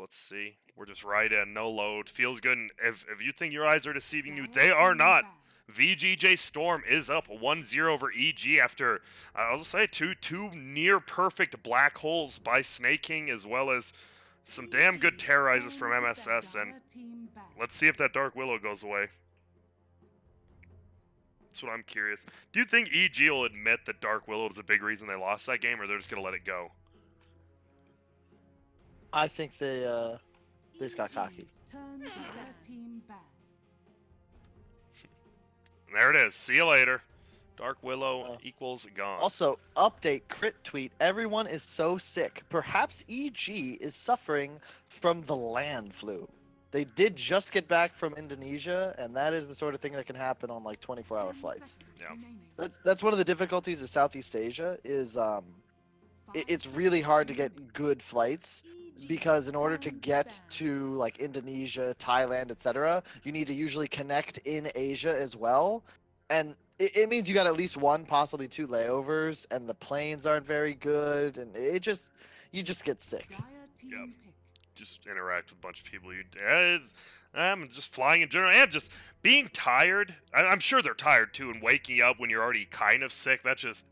let's see. We're just right in, no load. Feels good. And if you think your eyes are deceiving you, they are not. VGJ Storm is up 1-0 over EG after, I'll just say, two near perfect black holes by Snaking, as well as some damn good terrorizes from MSS. And let's see if that Dark Willow goes away. That's what I'm curious. Do you think EG will admit that Dark Willow was a big reason they lost that game, or they're just going to let it go? I think they just got cocky. There it is. See you later. Dark Willow equals gone. Also, update crit tweet. Everyone is so sick. Perhaps EG is suffering from the land flu. They did just get back from Indonesia, and that is the sort of thing that can happen on like 24-hour flights. Yeah. That's one of the difficulties of Southeast Asia is it's really hard to get good flights because in order to get to like Indonesia, Thailand, etc., you need to usually connect in Asia as well, and it means you got at least one, possibly two layovers, and the planes aren't very good, and you just get sick. Yeah. Just interact with a bunch of people. Just flying in general, and just being tired. I'm sure they're tired too, and waking up when you're already kind of sick. That just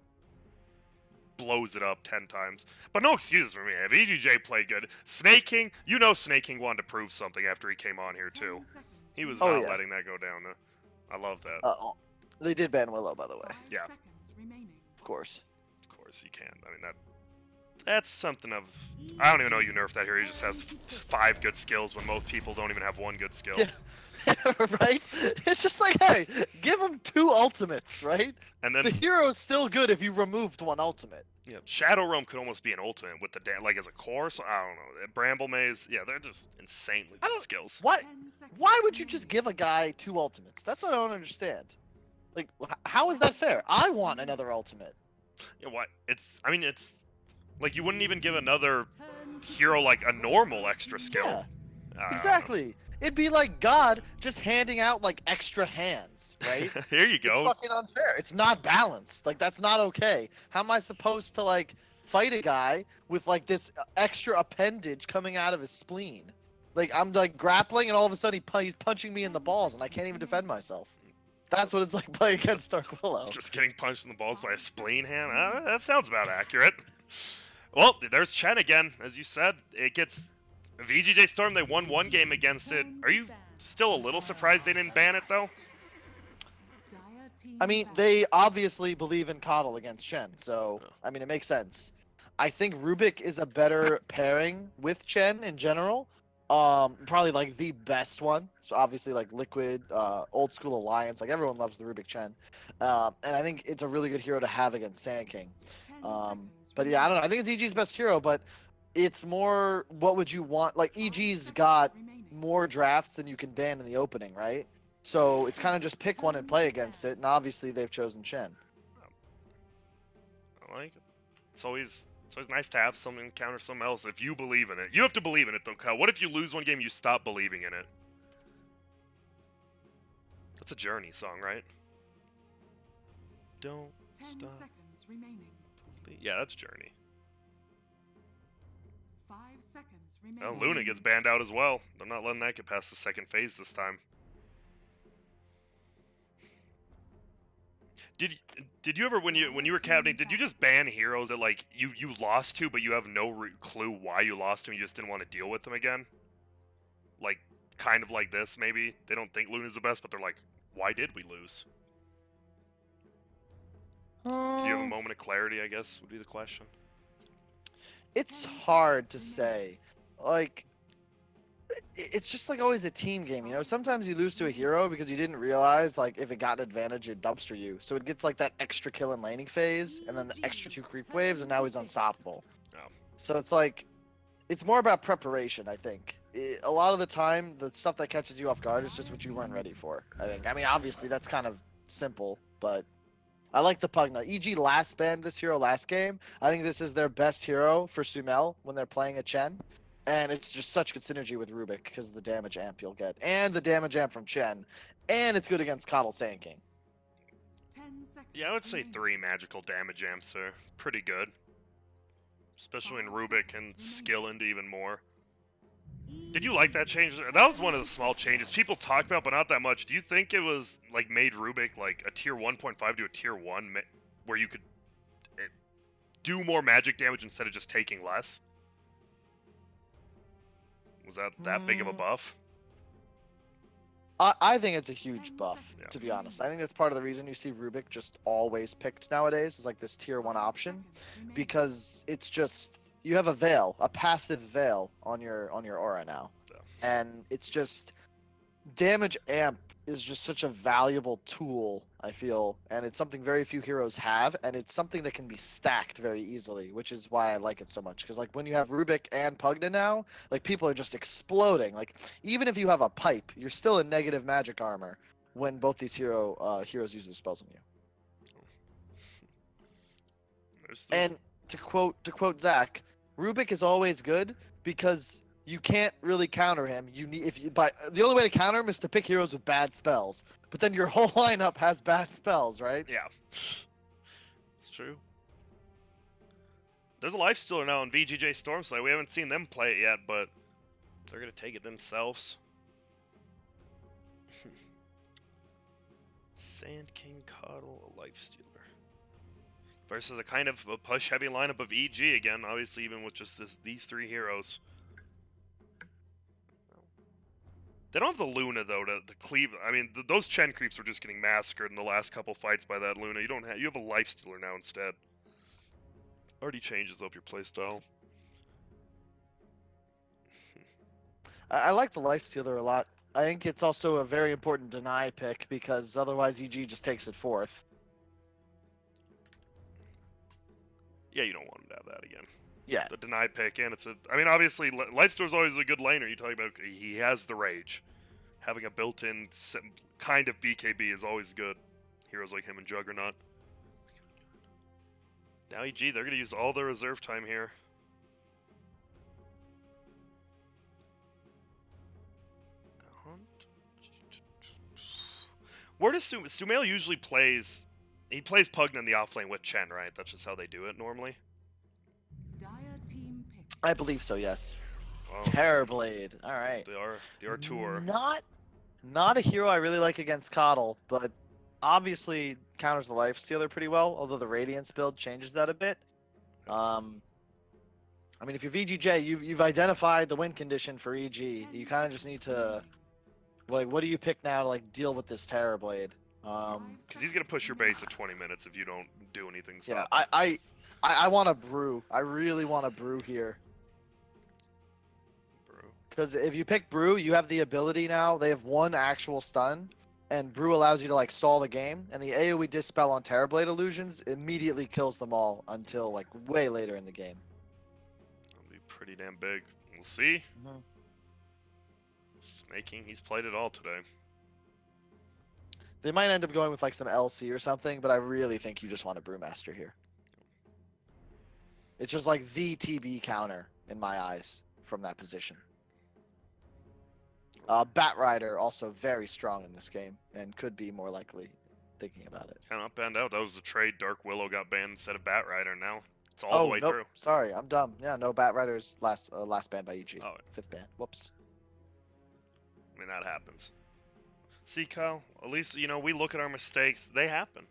blows it up 10 times. But no excuses for me. If EGJ played good, Snaking, Snaking wanted to prove something after he came on here too. He was not letting that go down. I love that. They did ban Willow, by the way. Yeah. Of course. Of course you can. I mean that's something of. I don't even know you nerfed that here. He just has 5 good skills when most people don't even have 1 good skill. Yeah. Right? It's just like, hey, give him 2 ultimates, right? And then the hero's still good if you removed 1 ultimate. Yeah, Shadow Realm could almost be an ultimate with the like as a core. So I don't know. Bramble Maze, yeah, they're just insanely good skills. Why would you just give a guy 2 ultimates? That's what I don't understand. Like, how is that fair? I want another ultimate. Yeah, what? It's like you wouldn't even give another hero like a normal extra skill. Yeah, exactly. It'd be like God just handing out like extra hands, right? Here you go. It's fucking unfair. It's not balanced. Like that's not okay. How am I supposed to like fight a guy with like this extra appendage coming out of his spleen? Like I'm like grappling and all of a sudden he's punching me in the balls and I can't even defend myself. That's what it's like playing against Dark Willow. Just getting punched in the balls by a spleen hand? That sounds about accurate. Well, there's Chen again. As you said, it gets VGJ Storm. They won 1 game against it. Are you still a little surprised they didn't ban it, though? I mean, they obviously believe in Coddle against Chen, so, I mean, it makes sense. I think Rubik is a better pairing with Chen in general. Probably, like, the best one. So, obviously, like, Liquid, Old School Alliance, like, everyone loves the Rubik Chen. And I think it's a really good hero to have against Sand King. But, yeah, I don't know. I think it's EG's best hero, but it's more, what would you want? Like, EG's got more drafts than you can ban in the opening, right? So it's kind of just pick one and play against it, and obviously they've chosen Chen. I like it. It's always nice to have someone counter something else if you believe in it. You have to believe in it, though, Kyle. What if you lose one game, you stop believing in it? That's a Journey song, right? Don't 10 stop. seconds remaining. Yeah, that's Journey. 5 seconds remaining. Well, Luna gets banned out as well. They're not letting that get past the 2nd phase this time. Did you ever, when you were captaining, did you just ban heroes that like you lost to, but you have no clue why you lost to, and you just didn't want to deal with them again? Like, kind of like this, maybe? They don't think Luna's the best, but they're like, why did we lose? Do you have a moment of clarity, I guess, would be the question. It's hard to say. Like, it's just like always a team game, you know? Sometimes you lose to a hero because you didn't realize, like, if it got an advantage, it'd dumpster you. So it gets, like, that extra kill and laning phase, and then the extra 2 creep waves, and now he's unstoppable. Oh. So it's like, it's more about preparation, I think. A lot of the time, the stuff that catches you off guard is just what you weren't ready for, I think. I mean, obviously, that's kind of simple, but I like the Pugna. EG last banned this hero last game. I think this is their best hero for Summel when they're playing a Chen. And it's just such good synergy with Rubik because of the damage amp you'll get. And the damage amp from Chen. And it's good against Coddle Sand King. Yeah, I would say 3 magical damage amps are pretty good. Especially when Rubik can skill into even more. Did you like that change? That was one of the small changes people talk about, but not that much. Do you think it was like made Rubik like a tier 1.5 to a tier 1, where you could do more magic damage instead of just taking less? Was that big of a buff? I think it's a huge 10 buff, seconds to be honest. I remaining. think that's part of the reason you see Rubik just always picked nowadays is like this tier 1 option, because it's just you have a veil, a passive veil on your aura now. Yeah. And it's just damage amp is just such a valuable tool, I feel, and it's something very few heroes have, and it's something that can be stacked very easily, which is why I like it so much. Because like when you have Rubik and Pugna now, like people are just exploding. Like even if you have a pipe, you're still in negative magic armor when both these heroes use their spells on you. And to quote Zach, Rubik is always good because you can't really counter him. You need the only way to counter him is to pick heroes with bad spells. But then your whole lineup has bad spells, right? Yeah, it's true. There's a Lifestealer now on VGJ Stormsight. We haven't seen them play it yet, but they're gonna take it themselves. Sand King Coddle, a Lifestealer. Versus a kind of a push-heavy lineup of EG again, obviously even with just these three heroes. They don't have the Luna though to cleave. I mean, those Chen creeps were just getting massacred in the last couple fights by that Luna. You have a Lifestealer now instead. Already changes up your playstyle. I like the Lifestealer a lot. I think it's also a very important deny pick because otherwise EG just takes it fourth. Yeah, you don't want him to have that again. Yeah. The deny pick, and I mean, obviously, Lifestealer's always a good laner. You talk about he has the rage. Having a built-in kind of BKB is always good. Heroes like him and Juggernaut. Now EG, they're gonna use all their reserve time here. Where does Sumail usually plays? He plays Pugna in the offlane with Chen, right? That's just how they do it normally. Dire team pick. I believe so, yes. Oh, Terrorblade. All right. they are tour. Not a hero I really like against Coddle, but obviously counters the Lifestealer pretty well, although the Radiance build changes that a bit. I mean, if you're VGJ, you've identified the win condition for EG. You kind of just need to, like, what do you pick now to like deal with this Terrorblade? Because he's gonna push your base at 20 minutes if you don't do anything. Yeah, I want to brew. I really want to brew here. Because if you pick Brew, you have the ability now. They have one actual stun, and Brew allows you to like stall the game. And the AoE Dispel on Terrorblade illusions immediately kills them all until like way later in the game. That'll be pretty damn big. We'll see. Mhm. Snaking, he's played it all today. They might end up going with like some LC or something, but I really think you just want a Brewmaster here. It's just like the TB counter in my eyes from that position. Batrider also very strong in this game and could be more likely thinking about it. Kind of banned out. That was the trade. Dark Willow got banned instead of Batrider. Now it's all the way nope. through. Sorry, I'm dumb. Yeah, no, Batrider's last ban by EG. Oh, Fifth ban. Whoops. I mean, that happens. See, Kyle, at least, you know, we look at our mistakes. They happen.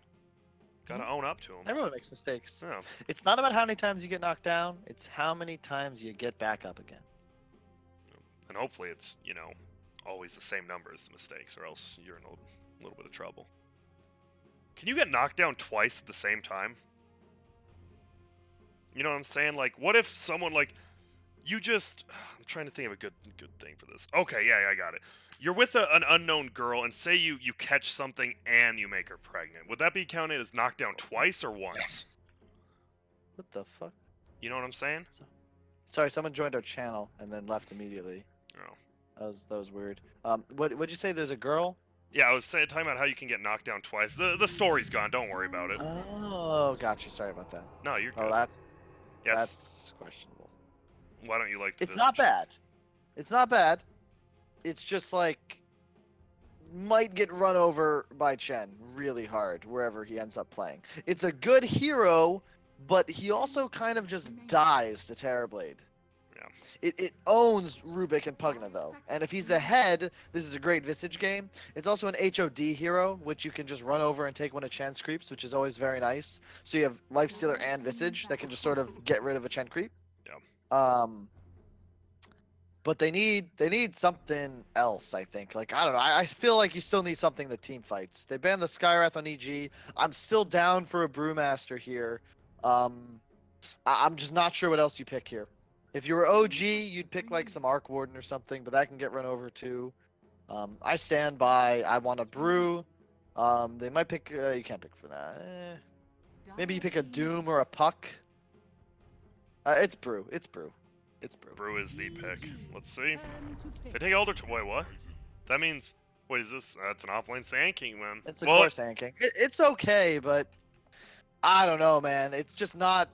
Gotta own up to them. Everyone makes mistakes. Yeah. It's not about how many times you get knocked down. It's how many times you get back up again. And hopefully it's, you know, always the same number as the mistakes, or else you're in a little bit of trouble. Can you get knocked down twice at the same time? You know what I'm saying? Like, what if someone, like, you just... I'm trying to think of a good thing for this. Okay, yeah, I got it. You're with an unknown girl, and say you catch something and you make her pregnant. Would that be counted as knockdown twice or once? What the fuck? You know what I'm saying? Sorry, someone joined our channel and then left immediately. Oh. That was weird. What'd you say? There's a girl? Yeah, I was talking about how you can get knocked down twice. The story's gone. Don't worry about it. Oh, gotcha. Sorry about that. No, you're good. Oh, that's Yes. questionable. Why don't you like the It's not Visage? bad. It's not bad. It's just like might get run over by Chen really hard wherever he ends up playing. It's a good hero, but he also kind of just dies to Terrorblade. Yeah. It owns Rubik and Pugna though, and if he's ahead, this is a great Visage game. It's also an HOD hero, which you can just run over and take one of Chen's creeps, which is always very nice. So you have Lifestealer and Visage that can just sort of get rid of a Chen creep. Yeah. But they need something else, I think. Like, I don't know. I feel like you still need something that team fights. They banned the Skywrath on EG. I'm still down for a Brewmaster here. I'm just not sure what else you pick here. If you were OG, you'd pick like some Arc Warden or something, but that can get run over too. I stand by. I want a Brew. They might pick. You can't pick for that. Maybe you pick a Doom or a Puck. It's Brew. It's Brew. It's Brew. Brew is the pick. Let's see. They take Elder. Wait, what? That means. What is this? That's an offlane Sand King, man. It's a core Sand King. It's okay, but I don't know, man. It's just not.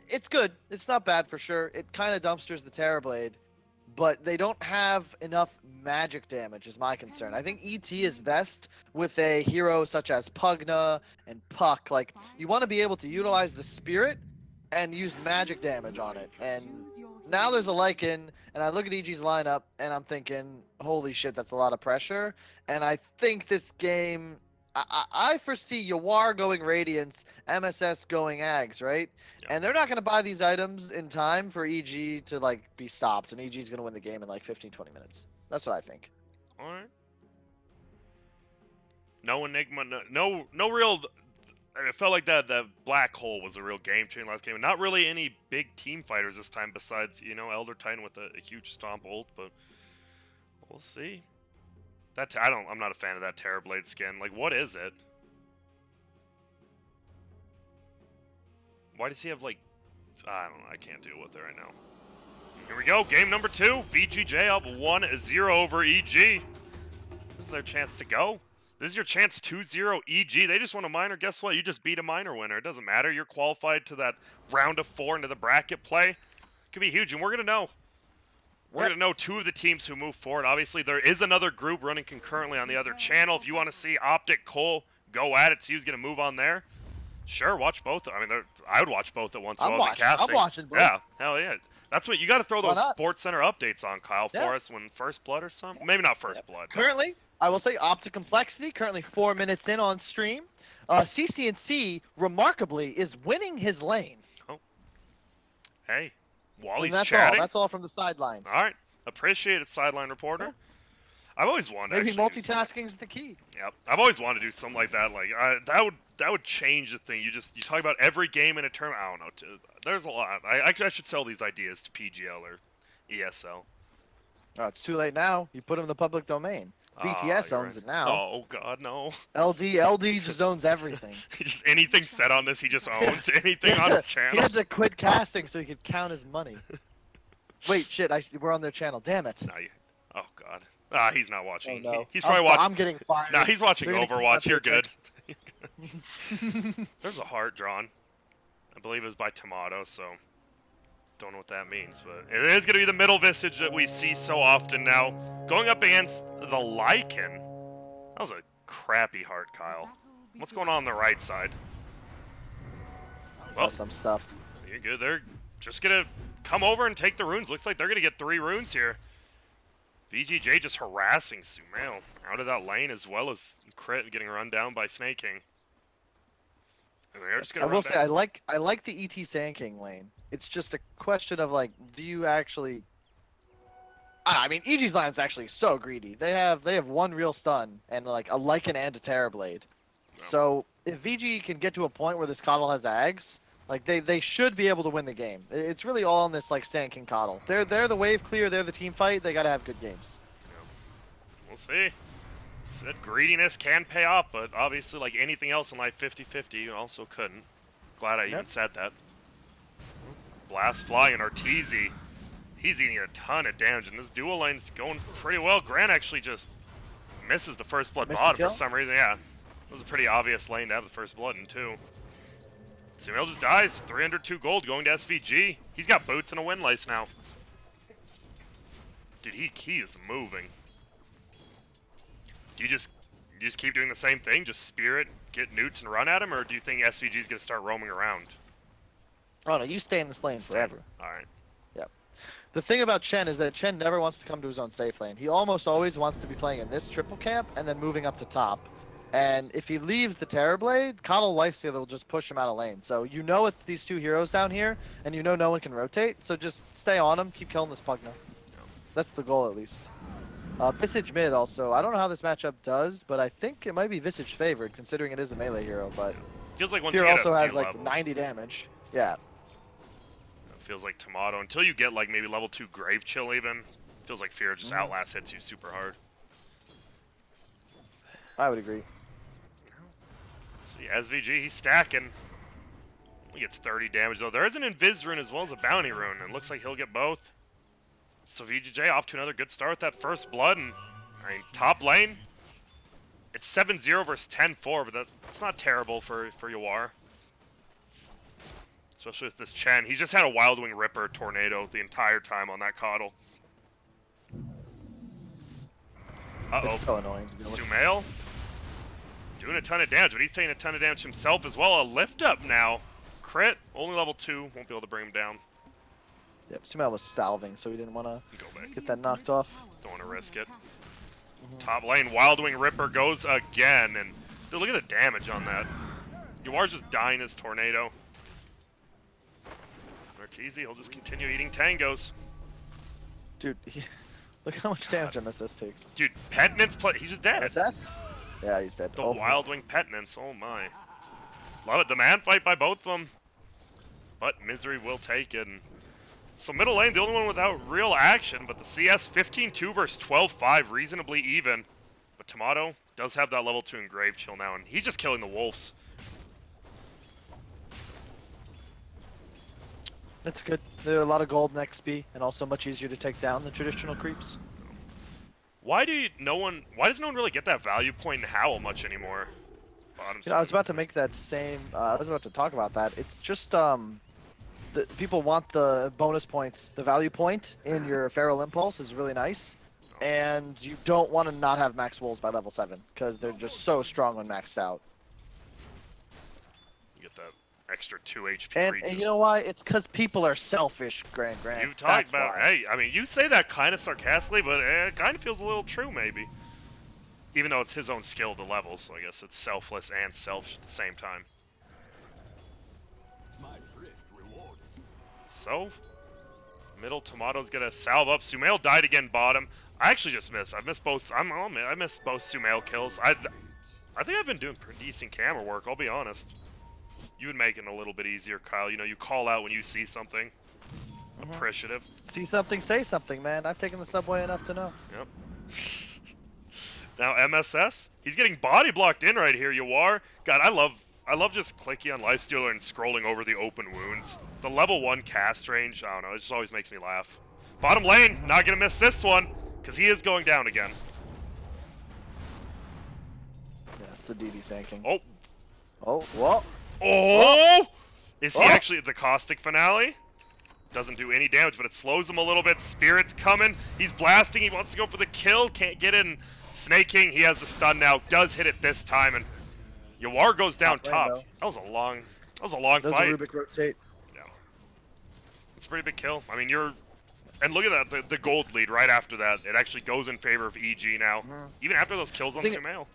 It's good. It's not bad for sure. It kind of dumpsters the Terrorblade, but they don't have enough magic damage is my concern. I think ET is best with a hero such as Pugna and Puck. Like, you want to be able to utilize the Spirit and use magic damage on it. And now there's a Lycan, and I look at EG's lineup, and I'm thinking, holy shit, that's a lot of pressure. And I think this game, I foresee Yawar going Radiance, MSS going Ags, right? Yep. And they're not going to buy these items in time for EG to, like, be stopped, and EG's going to win the game in, like, 15, 20 minutes. That's what I think. All right. No Enigma, no real. It felt like that Black Hole was a real game changer last game. And not really any big team fighters this time besides, Elder Titan with a huge stomp ult, but we'll see. I'm not a fan of that Terrorblade skin. Like, what is it? Why does he have, like... I don't know. I can't deal with it right now. Here we go. Game number 2. VGJ up 1-0 over EG. This is their chance to go. This is your chance 2-0 EG. They just won a minor. Guess what? You just beat a minor winner. It doesn't matter. You're qualified to that round of 4 into the bracket play. Could be huge, and we're going to know. We're going to know 2 of the teams who move forward. Obviously, there is another group running concurrently on the other channel. If you want to see Optic, Cole, go at it, see who's going to move on there. Sure, watch both. I mean, I would watch both at once if I wasn't casting. I'm watching both. Yeah, hell yeah. That's what you got to throw those Sports Center updates on, Kyle, for us when First Blood or something. Maybe not First Blood. Currently, I will say Optic Complexity, currently 4 minutes in on stream. CCNC, remarkably, is winning his lane. Oh. Hey. Wally's that's chatting. That's all from the sidelines. All right. Appreciate it, sideline reporter. Yeah. I've always wanted Maybe to multitasking is the key. Yep. I've always wanted to do something like that. Like that would change the thing. You talk about every game in a tournament. I don't know. There's a lot. I should sell these ideas to PGL or ESL. Oh, it's too late now. You put them in the public domain. BTS owns it now. Oh God, no. LD just owns everything. Just anything said on this, he just owns anything on his channel. He had to quit casting so he could count his money. Wait, shit! We're on their channel. Damn it. Oh God. He's not watching. Oh, no. He's probably watching. I'm getting fired. Nah, he's watching Overwatch. You're good. There's a heart drawn. I believe it was by Tomato, so don't know what that means, but it is going to be the middle Visage that we see so often now. Going up against the Lycan. That was a crappy heart, Kyle. What's going on the right side? Well, some stuff. You're good. They're just going to come over and take the runes. Looks like they're going to get 3 runes here. VGJ just harassing Sumail out of that lane, as well as Crit getting run down by Snake King. And they're just gonna I will say I like the ET Sand King lane. It's just a question of, like, do you actually? I mean, EG's line's actually so greedy. They have 1 real stun and like a Lycan and a Terrorblade. No. So if VG can get to a point where this Coddle has Ags, like they should be able to win the game. It's really all on this like Sand King Coddle. They're the wave clear. They're the team fight. They gotta have good games. Yeah. We'll see. Said greediness can pay off, but obviously, like anything else in life, 50-50 you also couldn't. Glad I even said that. Blast Fly and Arteezy. He's eating a ton of damage, and this dual lane's going pretty well. Grant actually just misses the First Blood bottom for some reason. Yeah, it was a pretty obvious lane to have the First Blood in, too. Sumail just dies. 302 gold going to SVG. He's got boots and a windlace now. Dude, he is moving. Do you just keep doing the same thing? Just Spirit, get newts, and run at him? Or do you think SVG's going to start roaming around? Oh, no, you stay in this lane forever. All right. Yep. The thing about Chen is that Chen never wants to come to his own safe lane. He almost always wants to be playing in this triple camp and then moving up to top. And if he leaves the Terrorblade, Coddle Lifestealer will just push him out of lane. So you know it's these two heroes down here, and you know no one can rotate. So just stay on him, keep killing this Pugna. That's the goal at least. Visage mid also. I don't know how this matchup does, but I think it might be Visage favored considering it is a melee hero. But Feels like once Fear you get also a has few like levels, 90 damage. Yeah. it feels like Tomato until you get like maybe level 2 Grave Chill even. Feels like Fear just outlast hits you super hard. I would agree. See, SVG, he's stacking. He gets 30 damage though. There is an Invis rune as well as a Bounty rune, and it looks like he'll get both. So VGJ off to another good start with that first blood, and I mean, top lane, it's 7-0 versus 10-4, but that's not terrible for Yawar. Especially with this Chen. He's just had a Wild Wing Ripper tornado the entire time on that Coddle. Uh-oh. It's so annoying to deal with. Sumail doing a ton of damage, but he's taking a ton of damage himself as well. A lift up now. Crit, only level 2, won't be able to bring him down. Yep, Sumail was salving, so he didn't want to Go back. get that knocked off. Don't want to risk it. Top lane, Wild Wing Ripper goes again, and dude, look at the damage on that. Yawar's just dying his tornado. Marquise, he'll just continue eating tangos. Dude, look how much damage MSS takes. Dude, Penitence play, he's just dead. MSS? Yeah, he's dead. The Oh, Wild Wing Penitence, oh my. Love it, the man fight by both of them. But Misery will take it. And so middle lane, the only one without real action, but the CS 15-2 versus 12-5, reasonably even. But Tomato does have that level 2 in Grave Chill now, and he's just killing the wolves. That's good. There are a lot of gold in XP, and also much easier to take down than traditional creeps. Why does no one really get that value point in Howl much anymore? Bottom You know, I was side. about to make that same. I was about to talk about that. It's just the people want the bonus points. The value point in your Feral Impulse is really nice, and you don't want to not have max wolves by level 7 because they're just so strong when maxed out. You get that extra 2 HP And regen. you know why? It's because people are selfish, Grant. You've talked That's about, why. hey, I mean, you say that kind of sarcastically, but it kind of feels a little true, maybe. Even though it's his own skill to level, so I guess it's selfless and selfish at the same time. So, middle Tomato's gonna salve up. Sumail died again bottom. I actually just missed. I missed both. I missed both Sumail kills. I think I've been doing pretty decent camera work. I'll be honest. You've been making it a little bit easier, Kyle. You know, you call out when you see something. Appreciative. See something, say something, man. I've taken the subway enough to know. Yep. Now MSS, he's getting body blocked in right here. Yawar, God, I love just clicking on Lifestealer and scrolling over the open wounds. The level 1 cast range, I don't know, it just always makes me laugh. Bottom lane, not gonna miss this one, because he is going down again. Yeah, it's a DD sanking. Oh, Oh, whoa. oh! Is he Oh. actually at the Caustic finale? Doesn't do any damage, but it slows him a little bit. Spirit's coming, he's blasting, he wants to go for the kill, can't get in. Snake King, he has the stun now, does hit it this time, and Yawar goes down Top lane, top. though. That was a long Does fight. the Rubik rotate? Yeah. It's a pretty big kill. I mean, and look at that, the gold lead right after that. It actually goes in favor of EG now. Even after those kills on Thing- Sumail.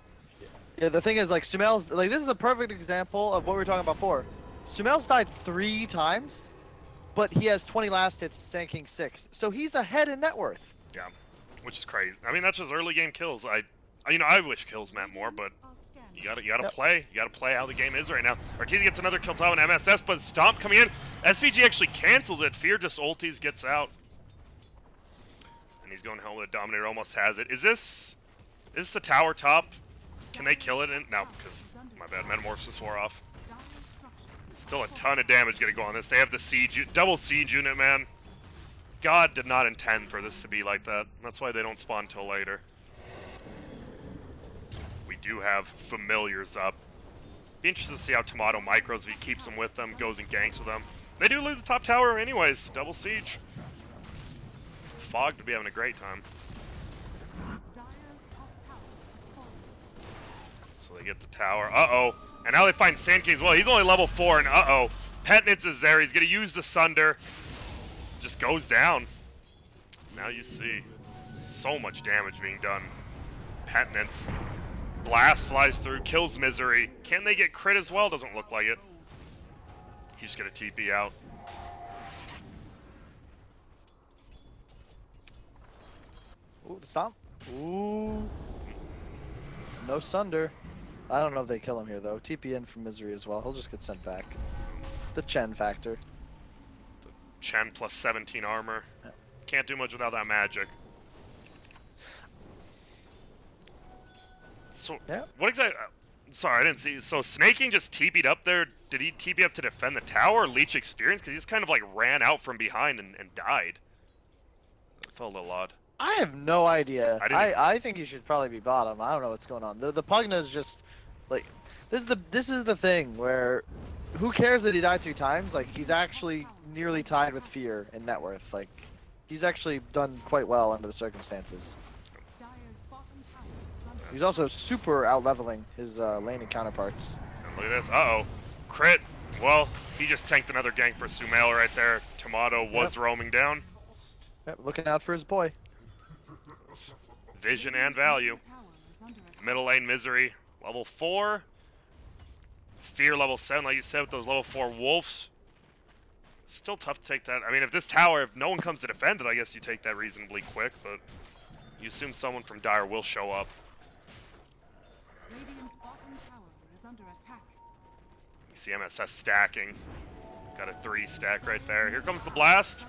Yeah, the thing is, like, Sumail's, like, this is a perfect example of what we were talking about before. Sumail's died 3 times, but he has 20 last hits, Sand 6. So he's ahead in net worth. Yeah. Which is crazy. I mean, that's just early game kills. I wish kills meant more, but you gotta Yep. play. You gotta play how the game is right now. Arteezy gets another kill top on MSS, but Stomp coming in. SVG actually cancels it. Fear just ulties, gets out. And he's going home with a Dominator, almost has it. Is this the tower top? Can they kill it? No, because, my bad, Metamorphosis wore off. Still a ton of damage gonna go on this. They have the siege, double siege unit, man. God did not intend for this to be like that. That's why they don't spawn till later. We do have familiars up. Be interested to see how Tomato micros if he keeps them with them, goes and ganks with them. They do lose the top tower anyways. Double siege. Fog to be having a great time. Dire's top tower has fallen. So they get the tower. Uh-oh. And now they find Sand King as well. He's only level 4, and uh-oh. Penitence is there. He's going to use the Sunder. Just goes down. Now you see so much damage being done. Penitence. Blast flies through, kills Misery. Can they get crit as well? Doesn't look like it. He's just gonna TP out. Ooh, the stomp. Ooh. No Sunder. I don't know if they kill him here though. TP in from Misery as well. He'll just get sent back. The Chen factor. Chen plus 17 armor. Can't do much without that magic. So, yeah. What exactly? Sorry, I didn't see. So, Snaking just TP'd up there. Did he TP up to defend the tower or leech experience? Because he just kind of like ran out from behind and died. It felt a little odd. I have no idea. I I think he should probably be bottom. I don't know what's going on. The Pugna is just like this is the thing where who cares that he died 3 times? Like he's actually nearly tied with Fear in net worth. Like he's actually done quite well under the circumstances. Dire's bottom tower is under He's also super out leveling his laning counterparts. And look at this. Uh-oh. Crit. Well, he just tanked another gank for Sumail right there. Tomato was roaming down. Yep, looking out for his boy. Vision and value. tower is under attack. Middle lane Misery. Level 4. Fear level 7, like you said, with those level 4 wolves. Still tough to take that. I mean, if this tower, if no one comes to defend it, I guess you take that reasonably quick, but you assume someone from Dire will show up. Radiant's bottom tower is under attack. You see MSS stacking. Got a 3 stack right there. Here comes the blast.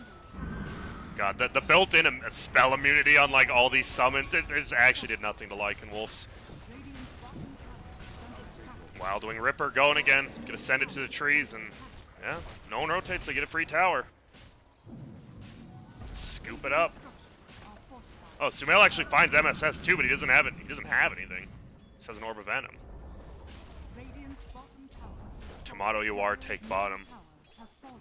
God, the built-in spell immunity on like all these summons, it actually did nothing to Lycan Wolves. Radiant's bottom tower is under attack. Wild Wing Ripper going again. Gonna send it to the trees, and yeah, no one rotates, they get a free tower. Scoop it up. Structures are fortified. Oh, Sumail actually finds MSS too, but he doesn't have it. He doesn't have anything. He just has an Orb of Venom. Radiant's bottom tower. Tomato, you are take bottom. Tower has fallen.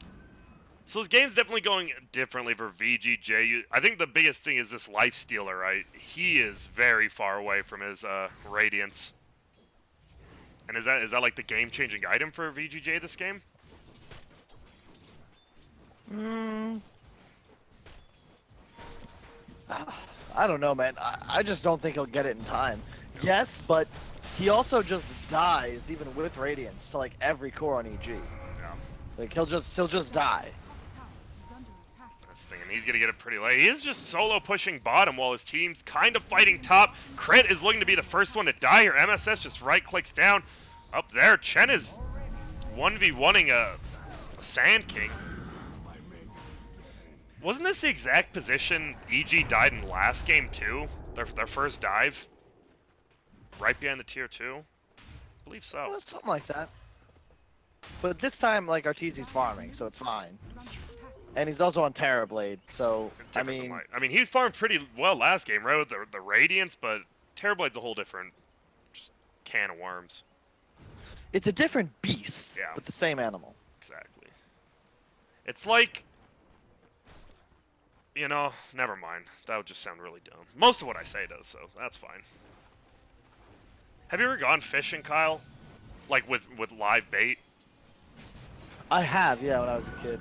So this game's definitely going differently for VGJ. I think the biggest thing is this Life Stealer, right? He is very far away from his Radiance. And is that like the game-changing item for VGJ this game? I don't know, man. I just don't think he'll get it in time. Yes, but he also just dies even with Radiance to like every core on EG. Yeah. Like he'll just die. Top tower is under attack. That's the thing, and he's gonna get it pretty late. He is just solo pushing bottom while his team's kind of fighting top. Crit is looking to be the first one to die here. MSS just right-clicks down. Up there, Chen is 1v1ing a Sand King. Wasn't this the exact position EG died in last game too? Their first dive? Right behind the tier 2? I believe so. Well, something like that. But this time, like Arteezy's farming, so it's fine. Is under attack. And he's also on Terrorblade, so I Different than mean, I mean, he farmed pretty well last game, right, with the Radiance, but Terrorblade's a whole different just can of worms. it's a different beast, Yeah. but the same animal. Exactly. It's like, you know, never mind. That would just sound really dumb. Most of what I say does, so that's fine. Have you ever gone fishing, Kyle? Like with live bait? I have, yeah, when I was a kid.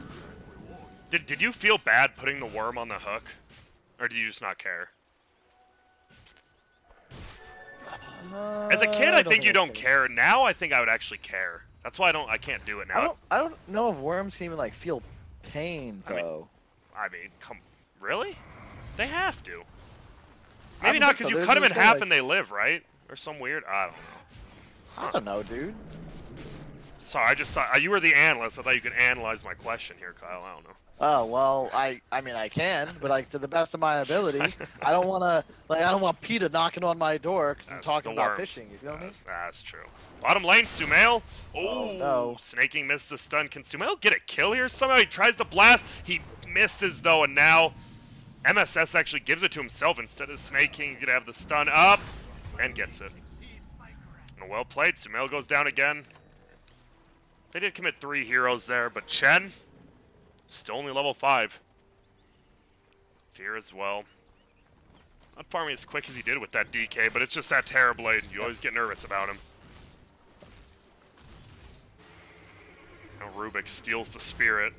Did you feel bad putting the worm on the hook? Or did you just not care? As a kid, I think you don't care. Now, I think I would actually care. That's why I can't do it now. I don't know if worms can even like feel pain I mean, though. I mean, really? They have to. I Maybe don't not think because so. you There's cut them in just half like- and they live, right? Or some weird. I don't know. I don't know, dude. Sorry, I just saw you were the analyst. I thought you could analyze my question here, Kyle. I don't know. Oh well, I mean I can, but like to the best of my ability. I don't want PETA knocking on my door because I'm That's talking the about worms. fishing. You feel me? That's true. Bottom lane, Sumail. Oh, no. Snaking missed the stun. Can Sumail get a kill here somehow? He tries to blast. He misses, though, and now MSS actually gives it to himself instead of Snaking. He's going to have the stun up and gets it. And well played. Sumail goes down again. They did commit 3 heroes there, but Chen, still only level 5. Fear as well. Not farming as quick as he did with that DK, but it's just that Terrorblade. You always get nervous about him. Now Rubik steals the Spirit.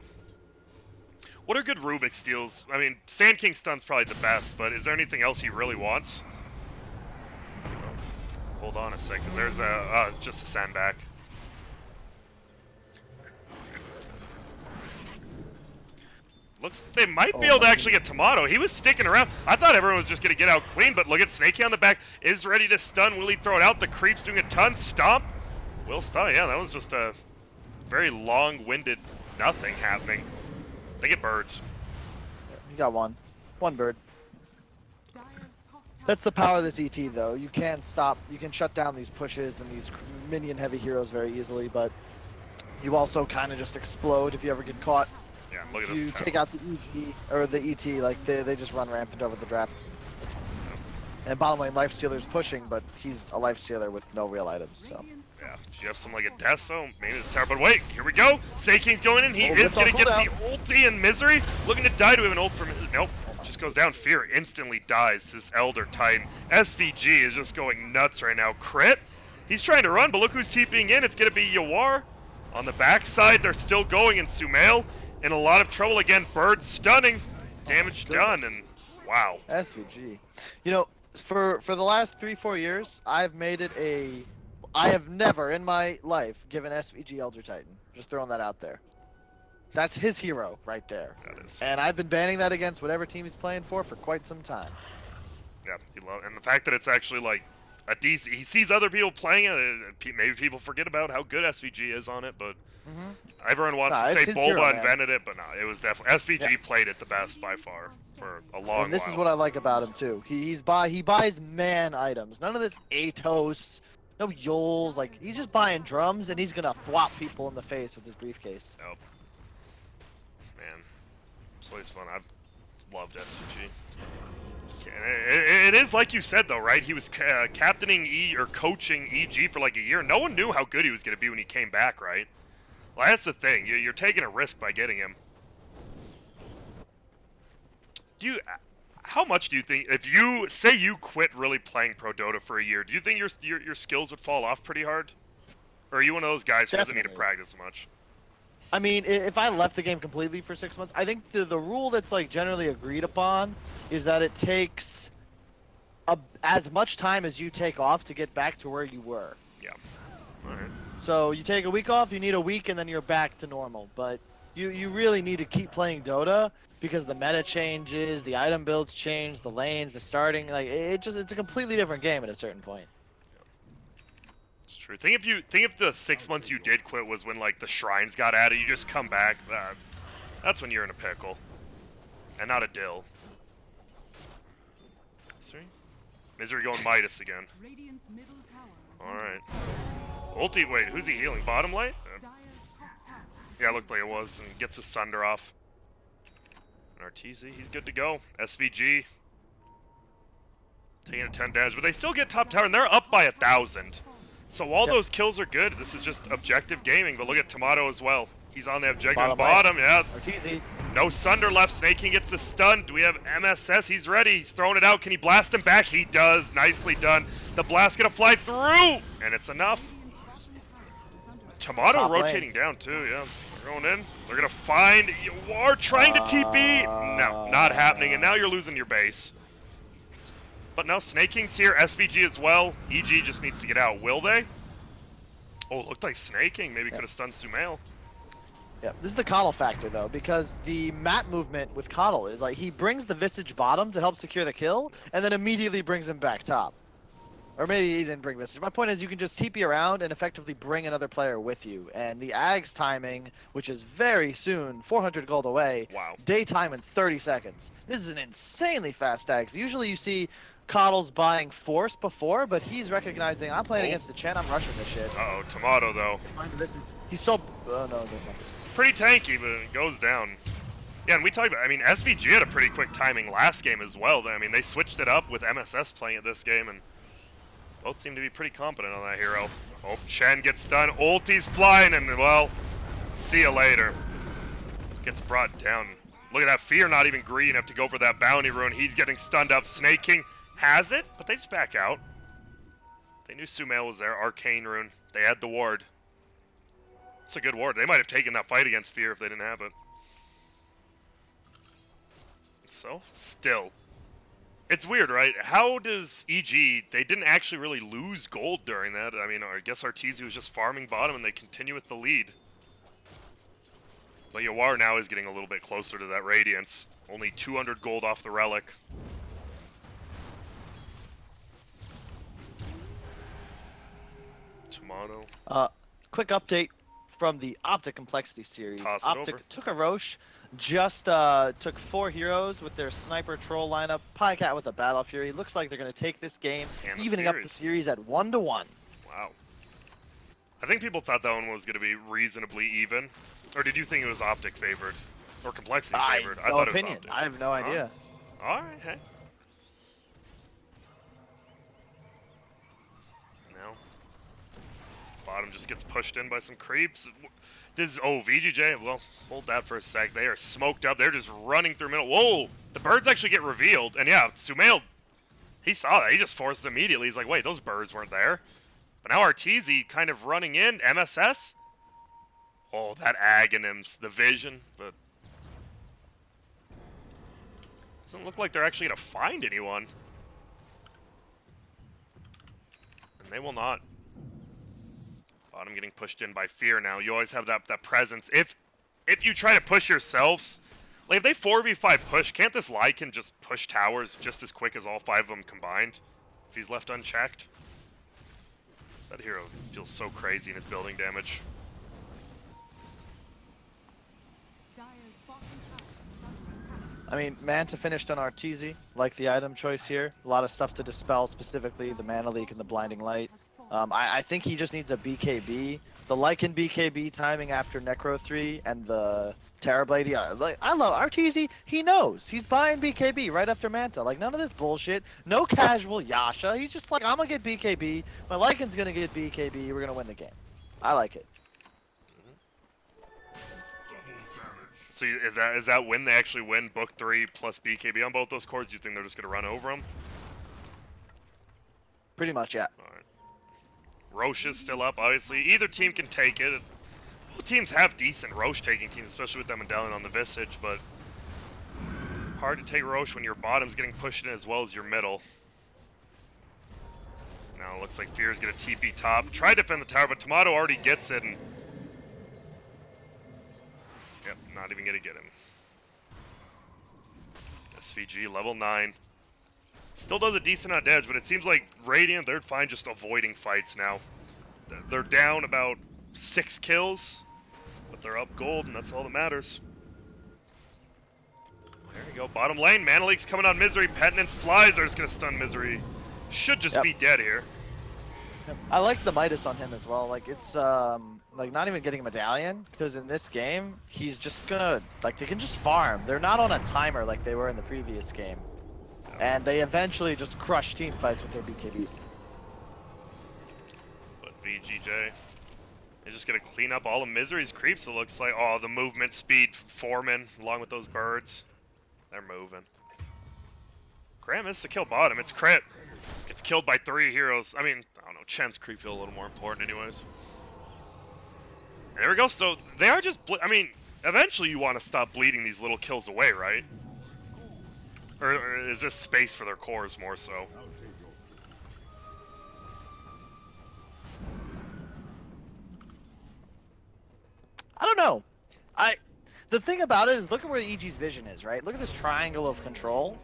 What are good Rubik steals? I mean, Sand King Stun's probably the best, but is there anything else he really wants? Hold on a sec, because there's a just a sandbag. Looks they might be able to actually get Tomato. He was sticking around. I thought everyone was just going to get out clean, but look at Snakey on the back. Is ready to stun. Will he throw it out? The creep's doing a ton. Stomp. Will stun. Yeah, that was just a very long-winded nothing happening. They get birds. You got one. One bird. Dire's top tower That's the power of this ET, though. You can stop, you can shut down these pushes and these minion-heavy heroes very easily, but you also kind of just explode if you ever get caught. Yeah, look at If this. you take out the EG, or the ET, like, they just run rampant over the draft. And bottom lane, Lifestealer's pushing, but he's a Lifestealer with no real items, so. Radiant's Yeah, if you have something like a Deso, maybe it's tower. But wait, here we go. Snake King's going in. He Oh, is that's on going to get the cooldown. ulti and Misery. Looking to die. Do we have an ult for Misery? Nope. Just goes down. Fear instantly dies. This Elder Titan. SVG is just going nuts right now. Crit. He's trying to run, but look who's TPing in. It's going to be Yawar. On the backside, they're still going, and Sumail in a lot of trouble again. Bird stunning. Damage done, and wow. SVG. You know, for the last 3-4 years, I've made it I have never in my life given SVG Elder Titan. Just throwing that out there. That's his hero right there. That is. And I've been banning that against whatever team he's playing for quite some time. Yeah, he love, and the fact that it's actually like a decent. He sees other people playing it. And maybe people forget about how good SVG is on it, but everyone wants Nah, to it's say his Bulba hero, man. invented it, but no, it was definitely SVG Yeah. played it the best by far for a long And this while. is what I like about him too. He buys man items. None of this Atos, no Yols. Like he's just buying drums and he's gonna thwop people in the face with his briefcase. Nope. Man, it's always fun. I've loved SVG. It is like you said though, right? He was captaining or coaching EG for like a year. No one knew how good he was going to be when he came back, right? Well, that's the thing. You're taking a risk by getting him. How much do you think, if you say you quit really playing Pro Dota for a year, do you think your skills would fall off pretty hard? Or are you one of those guys who doesn't need to Definitely. practice much? I mean, if I left the game completely for 6 months, I think the rule that's like generally agreed upon is that it takes as much time as you take off to get back to where you were. Yeah. All right. So you take a week off, you need a week, and then you're back to normal. But you really need to keep playing Dota because the meta changes, the item builds change, the lanes, the starting, like it's a completely different game at a certain point. It's true. Think if the 6 months you did quit was when like the shrines got added, you just come back. That's when you're in a pickle, and not a dill. Misery, Misery going Midas again. Radiant's middle tower is All under right. attack. Ulti. Wait, who's he healing? Bottom lane? Dire's top tower Yeah, it looked like it was, and gets the Sunder off. And Arteezy, he's good to go. SVG taking a 10 damage, but they still get top tower, and they're up by 1,000. So all Yep. those kills are good. This is just objective gaming. But look at Tomato as well. He's on the objective Bottom bottom. Yeah, Arteezy. no Sunder left. Snake King gets the stun. Do we have MSS? He's ready. He's throwing it out. Can he blast him back? He does. Nicely done. The blast gonna fly through, and it's enough. Radiant's bottom tower is under attack. Tomato Top lane. rotating down too. Yeah, they're going in. They're gonna find. You are trying to TP. No, not happening. And now you're losing your base. But now Snake King's here. SVG as well. EG just needs to get out. Will they? Oh, it looked like Snake King maybe could have stunned Sumail. Yeah, this is the Coddle factor though, because the map movement with Coddle is like he brings the Visage bottom to help secure the kill, and then immediately brings him back top. Or maybe he didn't bring Visage. My point is you can just TP around and effectively bring another player with you. And the Ags timing, which is very soon, 400 gold away, Wow. daytime in 30 seconds. This is an insanely fast Ags. Usually you see Coddle's buying Force before, but he's recognizing I'm playing Oh. against the Chen, I'm rushing this shit. Uh-oh, Tomato though. Find the Visage. He's so... Oh no, that's not. Pretty tanky, but it goes down. Yeah, and we talked about, I mean, SVG had a pretty quick timing last game as well. I mean, they switched it up with MSS playing it this game, and both seem to be pretty competent on that hero. Oh, Chen gets done. Ulti's flying, and, well, see you later. Gets brought down. Look at that. Fear not even greedy enough to go for that bounty rune. He's getting stunned up. Snake King has it, but they just back out. They knew Sumail was there. Arcane rune. They had the ward. It's a good ward. They might have taken that fight against Fear if they didn't have it. So, still. It's weird, right? How does EG, they didn't actually really lose gold during that. I mean, I guess Arteezy was just farming bottom and they continue with the lead. But Yawar now is getting a little bit closer to that Radiance. Only 200 gold off the Relic. Tomato. Quick update from the Optic Complexity series. Toss it Optic over. took a Roche, just took 4 heroes with their Sniper Troll lineup, Pycat with a Battle Fury. Looks like they're going to take this game, And the evening up the series at 1-1. Wow. I think people thought that one was going to be reasonably even. Or did you think it was Optic favored? Or Complexity favored? No thought opinion. it was Optic. I have no idea. Alright, hey. Now, bottom just gets pushed in by some creeps. VGJ, well, hold that for a sec. They are smoked up. They're just running through middle. Whoa! The birds actually get revealed. And yeah, Sumail, he saw that. He just forced it immediately. He's like, wait, those birds weren't there. But now Arteezy kind of running in. MSS? Oh, that Aghanims, the vision, but doesn't look like they're actually going to find anyone. And they will not. Bottom getting pushed in by Fear now. You always have that presence. If you try to push yourselves, like if they 4v5 push, can't this Lycan just push towers just as quick as all 5 of them combined? If he's left unchecked? That hero feels so crazy in his building damage. Dire's bottom tower is under attack. I mean, Manta finished on Arteezy, like the item choice here. A lot of stuff to dispel, specifically the Mana Leak and the Blinding Light. I think he just needs a BKB. The Lycan BKB timing after Necro 3 and the Terrorblade. Yeah, like, I love Arteezy. He knows. He's buying BKB right after Manta. Like, none of this bullshit. No casual Yasha. He's just like, I'm going to get BKB. My Lycan's going to get BKB. We're going to win the game. I like it. So is that when they actually win Book 3 plus BKB on both those cores? Do you think they're just going to run over them? Pretty much, yeah. All right. Roche is still up, obviously. Either team can take it. Both teams have decent Roche taking teams, especially with that medallion on the Visage, but hard to take Roche when your bottom's getting pushed in as well as your middle. Now it looks like Fear's gonna TP top. Try to defend the tower, but Tomato already gets it, and yep, not even gonna get him. SVG level 9. Still does a decent on damage, but it seems like Radiant, they're fine just avoiding fights now. They're down about 6 kills, but they're up gold, and that's all that matters. There you go, bottom lane. Mana Leak's coming on Misery. Penitence flies. They're just going to stun Misery. Should just be dead here. I like the Midas on him as well. Like, it's like not even getting a medallion, because in this game he's just gonna, like, they can just farm. They're not on a timer like they were in the previous game, and they eventually just crush team fights with their BKBs. But VGJ is just gonna clean up all of Misery's creeps. It looks like. Oh, the movement speed Foreman along with those birds. They're moving. Graham is to kill bottom. It's crit. Gets killed by 3 heroes. I mean, I don't know. Chen's creep feel a little more important anyways. And there we go. So they are just. I mean, eventually you want to stop bleeding these little kills away, right? Or is this space for their cores more so? I don't know. The thing about it is, look at where EG's vision is, right? Look at this triangle of control.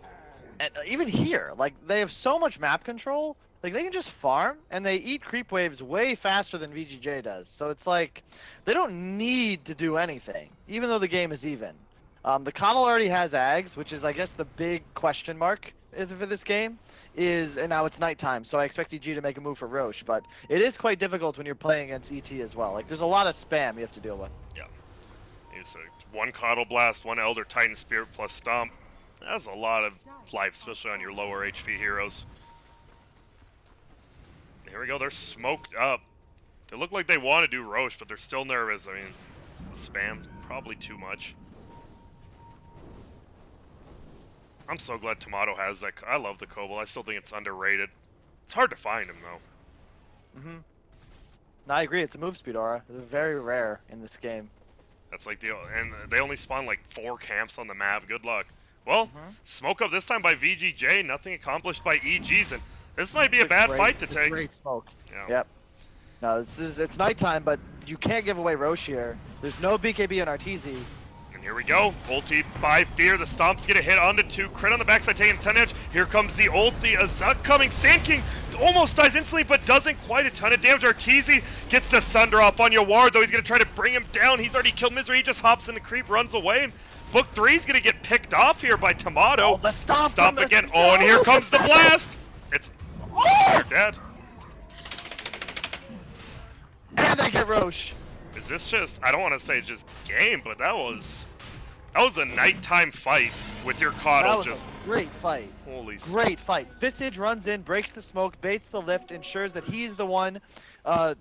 And even here, like, they have so much map control, like, they can just farm, and they eat creep waves way faster than VGJ does. So it's like, they don't need to do anything, even though the game is even. The Coddle already has Ags, which is, I guess, the big question mark for this game, and now it's nighttime, so I expect EG to make a move for Roche, but it is quite difficult when you're playing against ET as well. Like, there's a lot of spam you have to deal with. Yeah. It's one Coddle Blast, one Elder Titan Spirit plus Stomp. That's a lot of life, especially on your lower HP heroes. Here we go, they're smoked up. They look like they want to do Roche, but they're still nervous. I mean, the spam, probably too much. I'm so glad Tomato has that. I love the Kobold. I still think it's underrated. It's hard to find him, though. Mm-hmm. No, I agree. It's a move speed aura. It's very rare in this game. That's like and they only spawn like 4 camps on the map. Good luck. Well, smoke up this time by VGJ, nothing accomplished by EGs, and this might be a bad fight to take. Great smoke. Yeah. Yep. No, it's nighttime, but you can't give away Roche here. There's no BKB on Arteezy. And here we go. Ulti by Fear. The Stomp's gonna hit onto 2. Crit on the backside, taking 10 edge. Here comes the ulti. Azuk coming. Sand King almost dies instantly, but doesn't quite a ton of damage. Arteezy gets the Sunder off on Yawar, though he's gonna try to bring him down. He's already killed Misery. He just hops in the creep, runs away. And Book 3's gonna get picked off here by Tomato. Oh, the stomp again. Oh, and here comes the blast. It's You're dead. And they get Roche. Is this just, I don't want to say just game, but that was a nighttime fight with your That Coddle. was Just a great fight. holy Great fight. Visage runs in, breaks the smoke, baits the lift, ensures that he's the one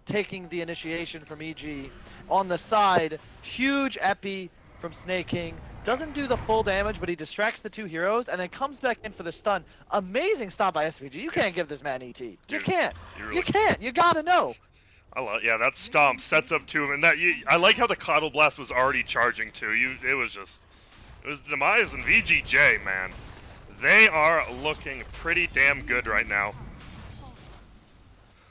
taking the initiation from EG. On the side, huge epi from Snake King. Doesn't do the full damage, but he distracts the 2 heroes and then comes back in for the stun. Amazing stop by SVG. You can't give this man ET. You Dude, can't. you really You can't. You gotta know. yeah, that stomp sets up 2 and that I like how the Coddle Blast was already charging too. It was Demise and VGJ, man. They are looking pretty damn good right now.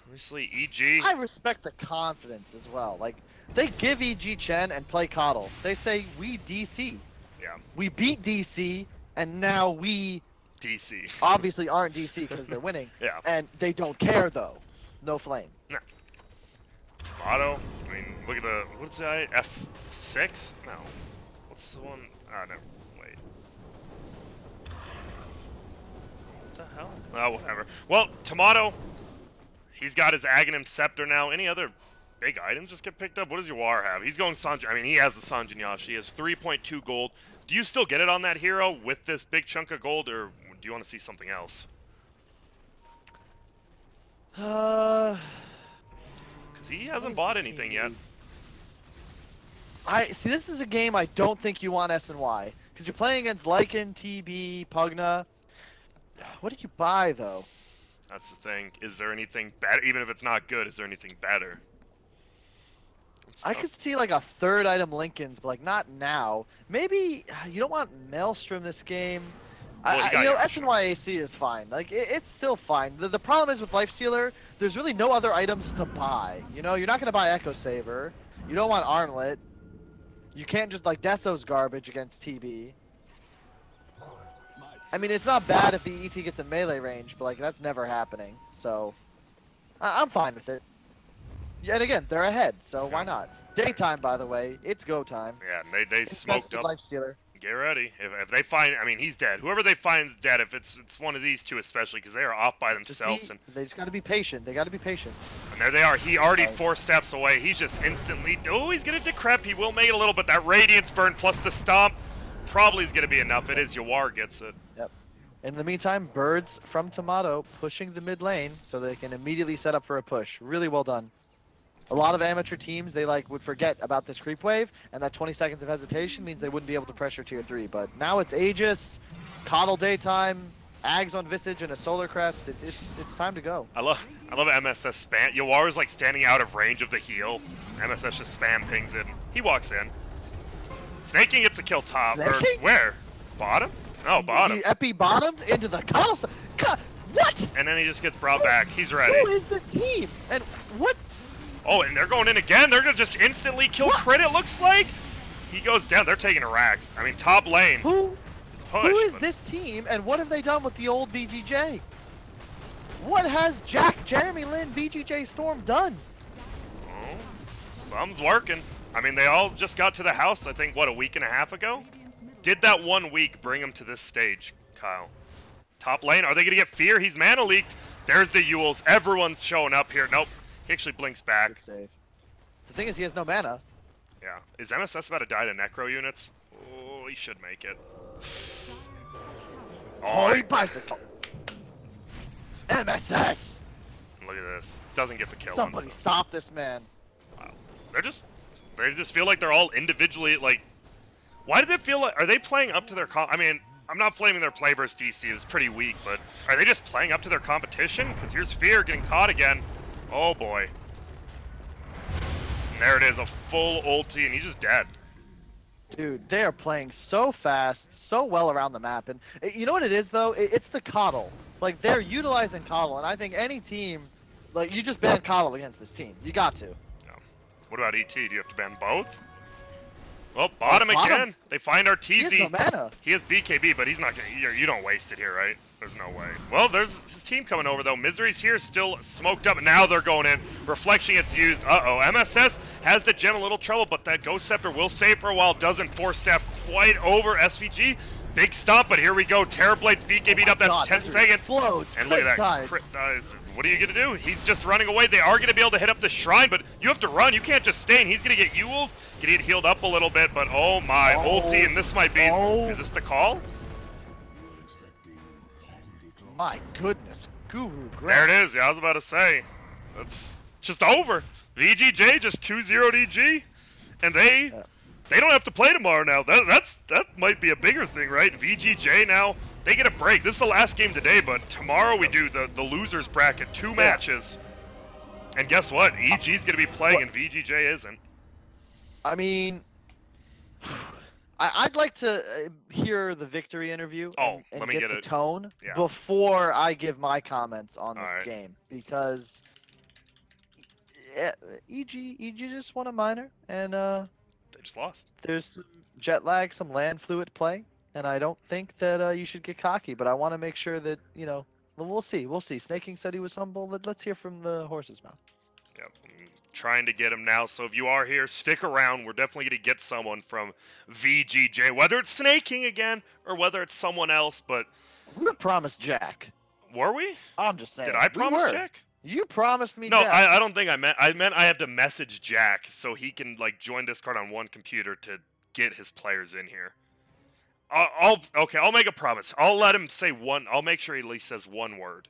Obviously, EG. I respect the confidence as well. Like, they give EG Chen and play Coddle. They say, we DC. Yeah, We beat DC, and now we DC. obviously aren't DC because they're winning. Yeah. And they don't care, though. No flame. Tomato. I mean, look at the what's that? F6? No. What's the one? Ah, no. Wait. What the hell? Oh, whatever. Well, Tomato. He's got his Aghanim Scepter now. Any other big items just get picked up? What does Yawar have? He's going Sanjin. I mean, he has the Sanjin Yashi. He has 3.2 gold. Do you still get it on that hero with this big chunk of gold, or do you want to see something else? Because he hasn't bought anything yet. I see. This is a game I don't think you want SNY because you're playing against Lycan, TB, Pugna. What did you buy though? That's the thing. Is there anything better? Even if it's not good, is there anything better? I could see like a 3rd item Lincoln's, but like not now. Maybe you don't want Maelstrom this game. Well, you got You know, your SNYAC is fine. Like it's still fine. The problem is with Lifestealer, there's really no other items to buy. You know, you're not gonna buy Echo Saver. You don't want Armlet. You can't just like Deso's garbage against TB. I mean, it's not bad if the ET gets in melee range, but like that's never happening. So I'm fine with it. Yeah, and again, they're ahead, so why not? Daytime, by the way, it's go time. Yeah, and they smoked up. Lifestealer. Get ready. If they find, I mean, he's dead. Whoever they find is dead. If it's one of these two, especially, because they are off by themselves. They just got to be patient. They got to be patient. And there they are. He already 4 steps away. He's just instantly. Oh, he's gonna decrep. He will make it a little, but that Radiance burn plus the stomp probably is gonna be enough. It is. Yawar gets it. Yep. In the meantime, Birds from Tomato pushing the mid lane so they can immediately set up for a push. Really well done. A lot of amateur teams, they would forget about this creep wave, and that 20 seconds of hesitation means they wouldn't be able to pressure tier 3. But now it's Aegis, Coddle Daytime, Ags on Visage, and a Solar Crest. It's time to go. I love MSS spam. Yawar is like standing out of range of the heal. MSS just spam pings in. He walks in. Snaking gets a kill top. Or where? Bottom? No, bottom. He epi bottomed into the Coddle. What? And then he just gets brought back. He's ready. Who is this team? And what? Oh, and they're going in again. They're going to just instantly kill Crit, it looks like. He goes down. They're taking a Rax. I mean, top lane. Who is but this team, and what have they done with the old BGJ? What has Jeremy Lin, BGJ Storm done? Oh, some's working. I mean, they all just got to the house, I think, what, a week and a half ago? Did that 1 week bring them to this stage, Kyle? Top lane, are they going to get Fear? He's mana leaked. There's the Yules. Everyone's showing up here. Nope. He actually blinks back. Good save. The thing is, he has no mana. Yeah. Is MSS about to die to Necro units? Oh, he should make it. Oh, he buys the kill. MSS! Look at this. Doesn't get the kill. Somebody stop this man. Wow. They just feel like they're all individually, like... Why does it feel like... Are they playing up to their... I mean, I'm not flaming their play versus DC. It was pretty weak, but... Are they just playing up to their competition? Because here's Fear getting caught again. Oh, boy. And there it is. A full ulti, and he's just dead. Dude, they are playing so fast, so well around the map, and you know what it is though? It's the coddle. Like they're utilizing coddle, and I think any team, like you just ban coddle against this team. You got to. What about ET? Do you have to ban both? Well, bottom bottom. again. They find our He has TZ. no mana. He has BKB, but he's not gonna. You don't waste it here, right? There's no way. Well, there's his team coming over though. Misery's here, still smoked up. Now they're going in. Reflection gets used. Uh-oh. MSS has the gem a little trouble, but that Ghost Scepter will save for a while. Doesn't force staff quite over SVG. Big stop, but here we go. Terrorblades BKB'd up. That's God, 10 Misery seconds. explodes. And look at that. Dies. Crit dies. What are you gonna do? He's just running away. They are gonna be able to hit up the shrine, but you have to run. You can't just stay. And he's gonna get Yules, gonna get healed up a little bit. But oh my, ulti, and this might be. Is this the call? My goodness, Guru There Grant. it is. Yeah, I was about to say. That's just over. VGJ just 2-0 DG, and they don't have to play tomorrow now. That might be a bigger thing, right? VGJ now, they get a break. This is the last game today, but tomorrow we do the losers bracket, 2 matches. And guess what? EG's gonna be playing and VGJ isn't. I mean, I'd like to hear the victory interview and let me get get the it. tone Yeah. before I give my comments on this Alright. game, because EG just won a minor, and They just lost. there's some jet lag, some land fluid play, and I don't think that you should get cocky, but I want to make sure that, you know, we'll see. Snake King said he was humble. Let's hear from the horse's mouth. Yep. I'm trying to get him now, so if you are here, stick around. We're definitely going to get someone from VGJ, whether it's Snake King again or whether it's someone else, but We were promised Jack. were we? I'm just saying. Did I we promise were. Jack? You promised me No, Jack. I don't think I meant. I meant I have to message Jack so he can like join Discord on one computer to get his players in here. I'll make a promise. I'll let him say one. I'll make sure he at least says one word.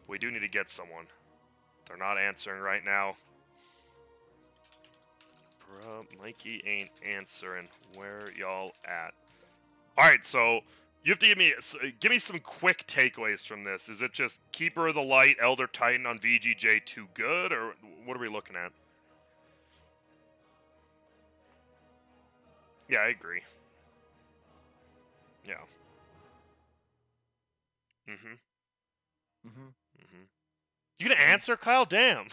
We do need to get someone. They're not answering right now. Bruh, Mikey ain't answering. Where y'all at? All right, so you have to give me some quick takeaways from this. Is it just Keeper of the Light, Elder Titan on VGJ too good, or what are we looking at? Yeah, I agree. Yeah. You gonna answer, Kyle? Damn.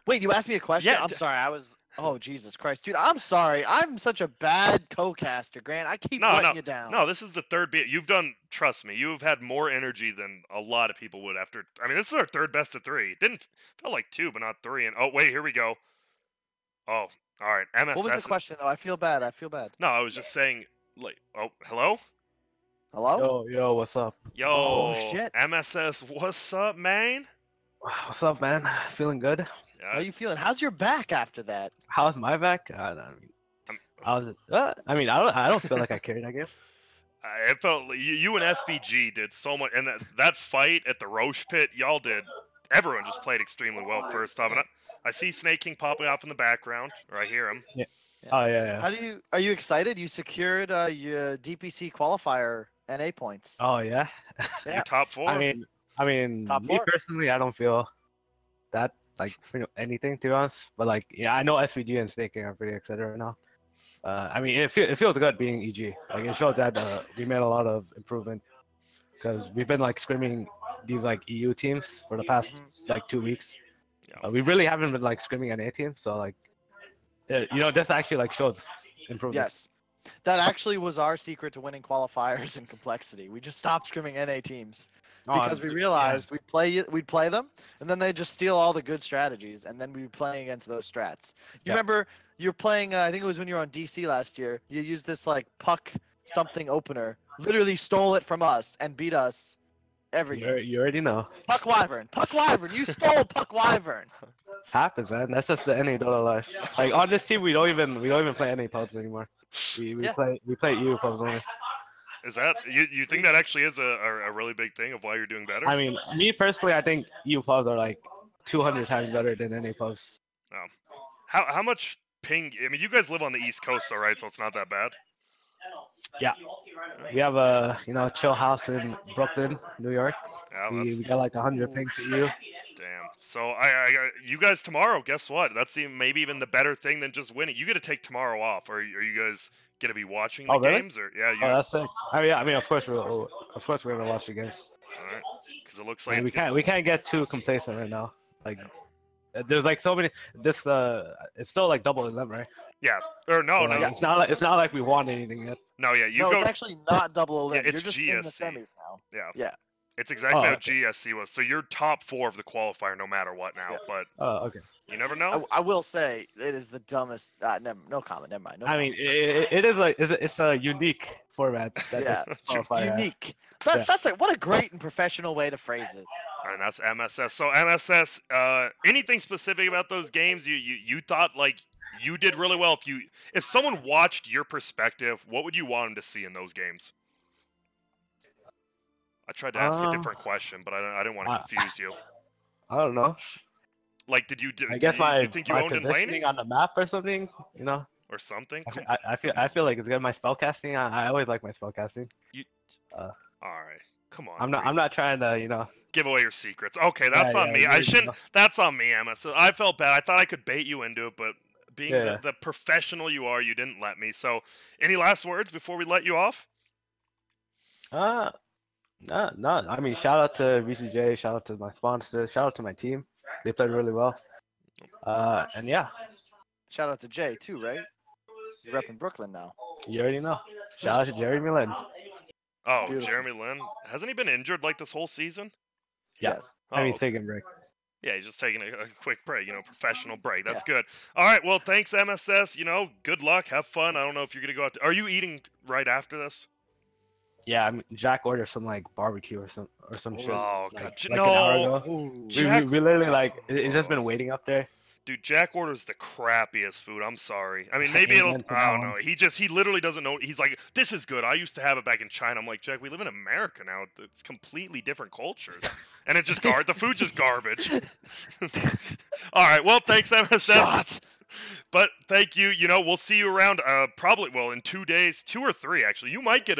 Wait, you asked me a question? Yeah, I'm sorry. I was. Oh, Jesus Christ. Dude, I'm sorry. I'm such a bad co-caster, Grant. I keep letting you down. No, this is the third beat. You've done, trust me, you've had more energy than a lot of people would after. I mean, this is our third best of 3. Didn't felt like 2, but not 3. And oh, wait, here we go. Oh, all right. MSS. What was the question, though? I feel bad. No, I was just saying, like, oh, hello? Hello? Yo, what's up? Yo, Oh, shit. MSS, what's up, man? What's up, man? Feeling good? How you feeling? How's your back after that? How's my back? I don't feel like I carried that game. It felt like you and SVG did so much, and that fight at the Roche pit, y'all did. Everyone just played extremely well first off, and I see Snake King popping off in the background, or I hear him. Oh yeah. Are you excited? You secured your DPC qualifier NA points. Oh yeah. Yeah. You're top 4. I mean, Top me 4. personally, I don't feel that like anything to be honest. But like, yeah, I know SVG and Snake King are pretty excited right now. I mean, it feels good being EG. Like it shows that we made a lot of improvement because we've been like scrimming these like EU teams for the past like 2 weeks. Yeah. We really haven't been like scrimming NA teams, so like, this actually like shows improvement. Yes. That actually was our secret to winning qualifiers in complexity. We just stopped scrimming NA teams because we realized we'd play them, and then they just steal all the good strategies, and then we'd be playing against those strats. You remember you were playing? I think it was when you were on DC last year. You used this like puck something opener, literally stole it from us and beat us every game. You already know. Puck Wyvern, you stole Puck Wyvern. Happens, man. That's just the NA Dota life. Like on this team, we don't even play NA pubs anymore. We play EU pubs only. Is that you think that actually is a really big thing of why you're doing better? I mean, me personally, I think EU pubs are like 200 times better than NA pubs. Oh. How much ping? I mean, you guys live on the East Coast, though, right? So it's not that bad. Yeah. We have a chill house in Brooklyn, New York. Yeah, We got like 100 ping to you. damn. So I got you guys tomorrow. Guess what? That's maybe even the better thing than just winning. You get to take tomorrow off. Are you guys gonna be watching the Oh, really? games or yeah? You, Oh, that's sick. I mean, yeah, I mean, of course we're gonna watch the games. all right. Because it looks I like mean, it's we can't get too complacent right now. Like, there's like so many. This it's still like double event, right? yeah. Or no, So, no, like, it's not like we won anything yet. no. Yeah, you No, go. it's actually not double Yeah, event. it's You're just in the GSC. semis now. Yeah. Yeah. It's exactly Oh, how okay. GSC was. So you're top 4 of the qualifier no matter what now. Yeah. But Oh, okay. you never know. I will say it is the dumbest. No comment. Never mind. No I mean, comment. it is like it's a unique format that Yeah, this qualifier has. unique. Yeah. That's like what a great and professional way to phrase it. And that's MSS. So MSS, anything specific about those games? You thought like you did really well. If someone watched your perspective, what would you want them to see in those games? I tried to ask a different question, but I didn't want to confuse you. I don't know. Like, did I guess you think you my owned in positioning laning on the map or something, you know. or something? I feel like it's good. My spellcasting, I always like my spellcasting. All right, come on. I'm not trying to, you know. give away your secrets. Okay, that's on me. yeah, I you shouldn't. know. That's on me, Emma. So I felt bad. I thought I could bait you into it, but being Yeah. the professional you are, you didn't let me. So, any last words before we let you off? No. I mean, shout out to VCJ, shout out to my sponsors, shout out to my team. They played really well. And yeah, Shout out to Jay too, right? You're repping Brooklyn now. you already know. Shout out to Jeremy Lin. Oh, Beautiful. Jeremy Lin. Hasn't he been injured like this whole season? Yeah. Yes. Oh, I mean, okay. taking a break. Yeah, he's just taking a quick break, professional break. That's good. All right, well, thanks, MSS. Good luck. Have fun. I don't know if you're going to go out. Are you eating right after this? Yeah, I mean, Jack ordered some like barbecue or some shit. Oh, like, God. like an hour No. ago. Ooh. We literally like it's just been waiting up there. Dude, Jack orders the crappiest food. I'm sorry. I mean, I maybe hate it'll. mental I don't health. know. He literally doesn't know. He's like, this is good. I used to have it back in China. I'm like, Jack, we live in America now. It's completely different cultures, and it's just the food's just garbage. All right. Well, thanks, MSS. Shot. But thank you. We'll see you around. Probably. Well, in 2 days, 2 or 3 actually. You might get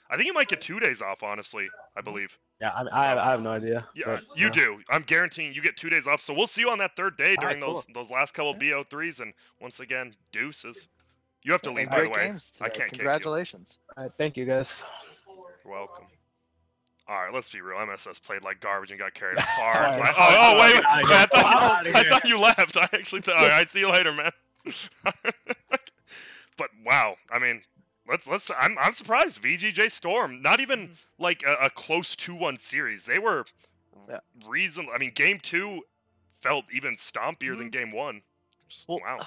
I think you might get 2 days off. Honestly, I believe. Yeah, I have no idea. Yeah, but, you do. I'm guaranteeing you get 2 days off. So we'll see you on that third day during Alright, those last couple BO3s. And once again, deuces. You have to leave, And by the great way. games I today. can't kick you. Congratulations. All right, thank you guys. You're welcome. All right, let's be real. MSS played like garbage and got carried apart. Alright. Wait. Get outta I here. thought, Get outta I thought you left. I actually thought. All right, see you later, man. But wow, I mean, let's. I'm surprised. VGJ Storm, not even like a close 2-1 series. They were Yeah. reasonable. I mean, game 2 felt even stompier than game 1. Just, Well, wow.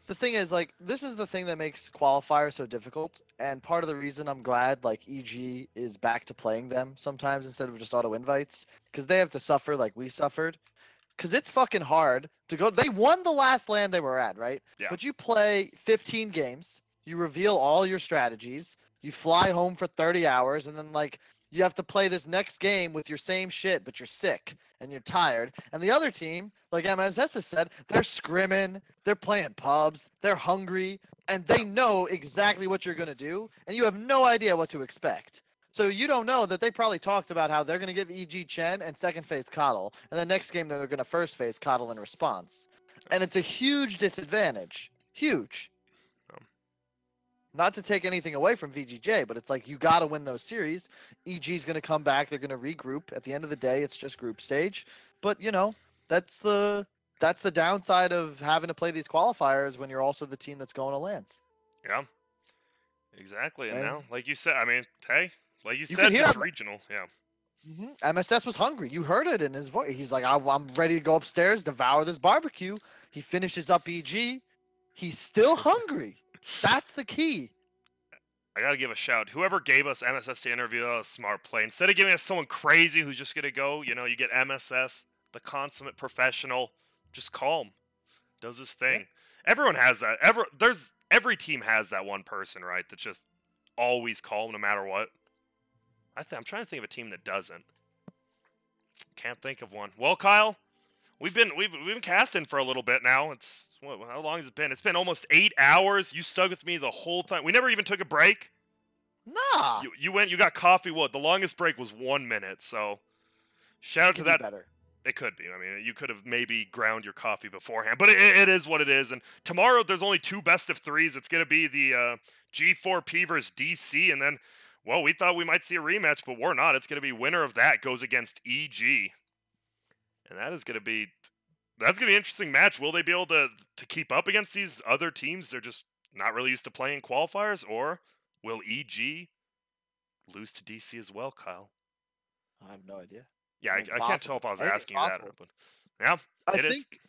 the thing is, like, this is the thing that makes qualifiers so difficult, and part of the reason I'm glad, like, EG is back to playing them sometimes instead of just auto invites, because they have to suffer like we suffered. Because it's fucking hard to go. They won the last land they were at, right? Yeah. But you play 15 games, you reveal all your strategies, you fly home for 30 hours, and then, like, you have to play this next game with your same shit, but you're sick and you're tired. And the other team, like MSS has said, they're scrimming, they're playing pubs, they're hungry, and they know exactly what you're going to do, and you have no idea what to expect. So you don't know that they probably talked about how they're going to give EG Chen and second phase Coddle, and the next game they're going to first phase Coddle in response. And it's a huge disadvantage. Huge. Not to take anything away from VGJ, but it's like you got to win those series. EG's going to come back. They're going to regroup. At the end of the day, it's just group stage. But, that's the downside of having to play these qualifiers when you're also the team that's going to lands. Yeah. Exactly. And Right. now, like you said, I mean, hey, like you You said, can hear just him. regional. Yeah. MSS was hungry. You heard it in his voice. He's like, I'm ready to go upstairs, devour this barbecue. He finishes up EG. He's still hungry. That's the key. I gotta give a shout. Whoever gave us MSS to interview, that was a smart play. Instead of giving us someone crazy who's just gonna go, you get MSS, the consummate professional, just calm, does his thing. Everyone has that. Every team has that one person, right? That's just always calm no matter what. I'm trying to think of a team that doesn't. Can't think of one. Well, Kyle, we've been casting for a little bit now. How long has it been? It's been almost 8 hours. You stuck with me the whole time. We never even took a break. Nah. You got coffee. What? The longest break was 1 minute. So Shout out to Could be that. better. It could be. I mean, you could have maybe ground your coffee beforehand, but it is what it is. And tomorrow, there's only 2 best of 3s. It's going to be the G4P versus DC, and then, well, we thought we might see a rematch, but we're not. It's going to be winner of that goes against EG, and that's going to be an interesting match. Will they be able to keep up against these other teams? They're just not really used to playing qualifiers, or will EG lose to DC as well, Kyle? I have no idea. Yeah, It's I can't tell if I was possible. asking you that, Possible. but yeah, I it is. think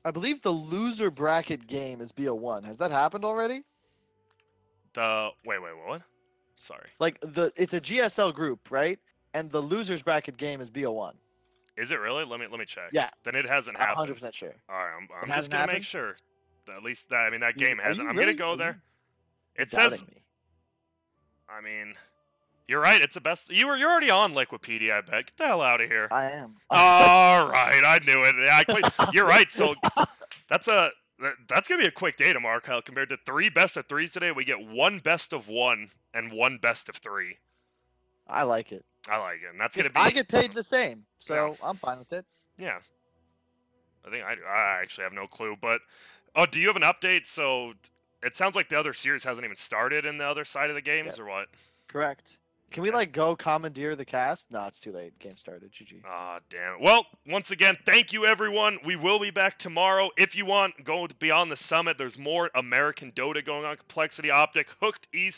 I believe the loser bracket game is BO1. Has that happened already? Wait, what? Sorry. Like it's a GSL group, right? And the losers bracket game is BO1. Is it really? Let me check. Yeah. Then it hasn't I'm happened. 100% sure. All right, I'm just hasn't gonna make happened? sure. At least that that game Are hasn't. you I'm really- gonna go are there. you It says. doubting me? I mean, you're right. It's the best. You're already on Liquipedia. I bet. Get the hell out of here. I am. All right, I knew it. Yeah, you're right. So that's gonna be a quick day tomorrow, Kyle. Compared to 3 best of 3s today, we get 1 best of 1 and 1 best of 3. I like it. I like it, and that's gonna be. I get paid the same, so I'm fine with it. Yeah. I think I actually have no clue, but do you have an update? So it sounds like the other series hasn't even started in the other side of the games, or what? Correct. Can we like go commandeer the cast? No, it's too late. Game started. GG. Ah, damn it. Well, once again, thank you everyone. We will be back tomorrow. If you want, go beyond the summit. There's more American Dota going on. Complexity Optic, Hooked Esports.